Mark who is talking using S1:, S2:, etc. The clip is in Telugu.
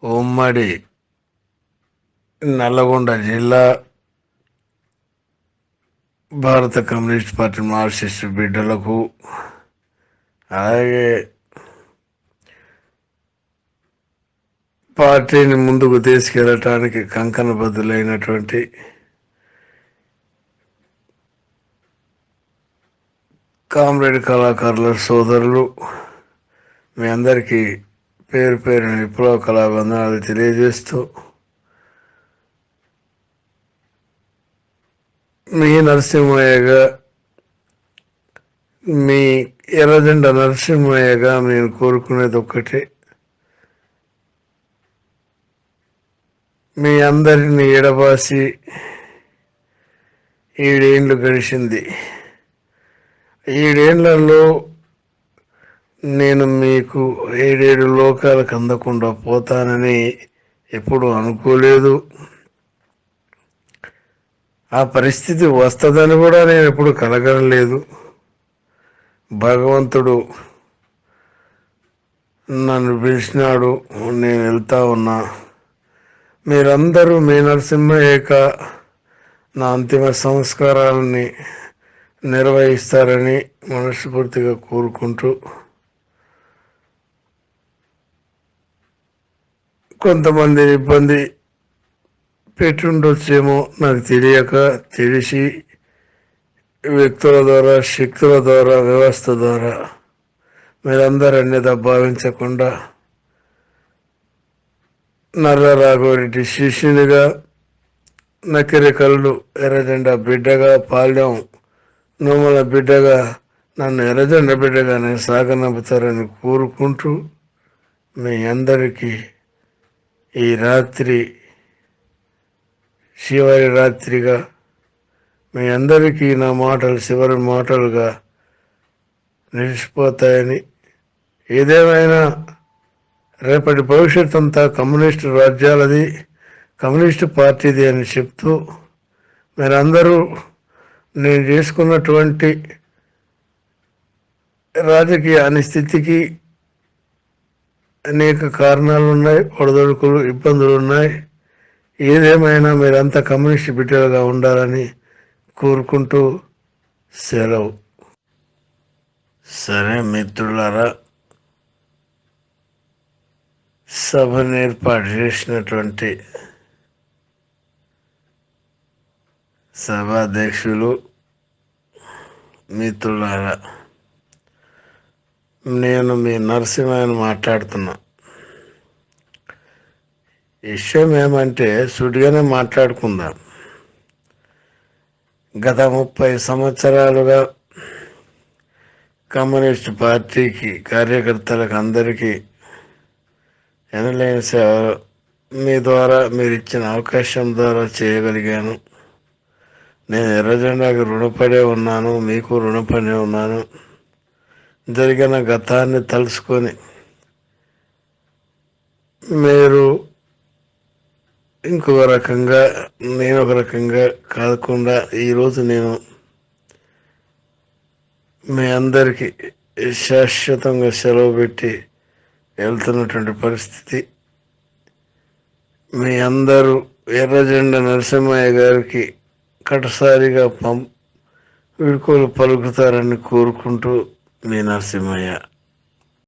S1: ఉమ్మడి నల్లగొండ జిల్లా భారత కమ్యూనిస్ట్ పార్టీ మార్క్సిస్ట్ బిడ్డలకు, అలాగే పార్టీని ముందుకు తీసుకెళ్ళటానికి కంకణబద్ధులైనటువంటి కామ్రేడ్ కళాకారుల సోదరులు, మీ అందరికీ పేరు పేరున విప్లవ కళాబంధనాలు తెలియజేస్తూ, మీ నరసింహయ్యగా, మీ ఎర్రజెండ నరసింహయ్యగా నేను కోరుకునేది ఒక్కటే, మీ అందరిని ఎడబాసి 7 ఏళ్ళు గడిచింది. 7 ఏళ్లలో నేను మీకు 7 లోకాలకు అందకుండా పోతానని ఎప్పుడూ అనుకోలేదు. ఆ పరిస్థితి వస్తుందని కూడా నేను ఎప్పుడు కలగలేదు. భగవంతుడు నన్ను పిలిచినాడు, నేను వెళ్తా ఉన్నా. మీరందరూ మీ నరసింహయ్యక నా అంతిమ సంస్కారాలని నిర్వహిస్తారని మనస్ఫూర్తిగా కోరుకుంటూ, కొంతమంది ఇబ్బంది పెట్టుండొచ్చేమో నాకు తెలియక, తెలిసి వ్యక్తుల ద్వారా, శక్తుల ద్వారా, వ్యవస్థ ద్వారా మీరందరూ అన్యత భావించకుండా నల్ల రాఘవరెడ్డి శిష్యునిగా, నకిరి కళ్ళు ఎర్రజెండా బిడ్డగా, పాల్యం నోముల బిడ్డగా నన్ను ఎర్రజెండ బిడ్డగానే సాగనంపుతారని కోరుకుంటూ, మీ అందరికీ ఈ రాత్రి చివరి రాత్రిగా, మీ అందరికీ నా మాటలు చివరి మాటలుగా నిలిచిపోతాయని, ఏదేమైనా రేపటి భవిష్యత్ అంతా కమ్యూనిస్టు రాజ్యాలది, కమ్యూనిస్టు పార్టీది అని చెప్తూ, మీరందరూ నేను చేసుకున్నటువంటి రాజకీయ అనిస్థితికి అనేక కారణాలు ఉన్నాయి, ఒడిదొడుకులు, ఇబ్బందులు ఉన్నాయి. ఏదేమైనా మీరంతా కమ్యూనిస్ట్ బిడ్డలుగా ఉండాలని కోరుకుంటూ సెలవు. సరే మిత్రులారా, సభను ఏర్పాటు చేసినటువంటి సభాధ్యక్షులు, మిత్రులారా, నేను మీ నరసింహని మాట్లాడుతున్నా. విషయం ఏమంటే సుడిగానే మాట్లాడుకుందాం. గత 30 సంవత్సరాలుగా కమ్యూనిస్ట్ పార్టీకి, కార్యకర్తలకు అందరికీ ఎనలేని సేవ మీ ద్వారా, మీరు ఇచ్చిన అవకాశం ద్వారా చేయగలిగాను. నేను ఎర్రజెండాకి రుణపడే ఉన్నాను, మీకు రుణపడే ఉన్నాను. జరిగిన గతాన్ని తలుసుకొని మీరు ఇంకొక రకంగా, నేను ఒక రకంగా కాకుండా ఈరోజు నేను మీ అందరికీ శాశ్వతంగా సెలవు పెట్టి వెళ్తున్నటువంటి పరిస్థితి. మీ అందరూ ఎర్రజెండ నరసింహయ్య గారికి కటసారిగా వీడ్కోలు పలుకుతారని కోరుకుంటూ, మీ నరసింహయ్య.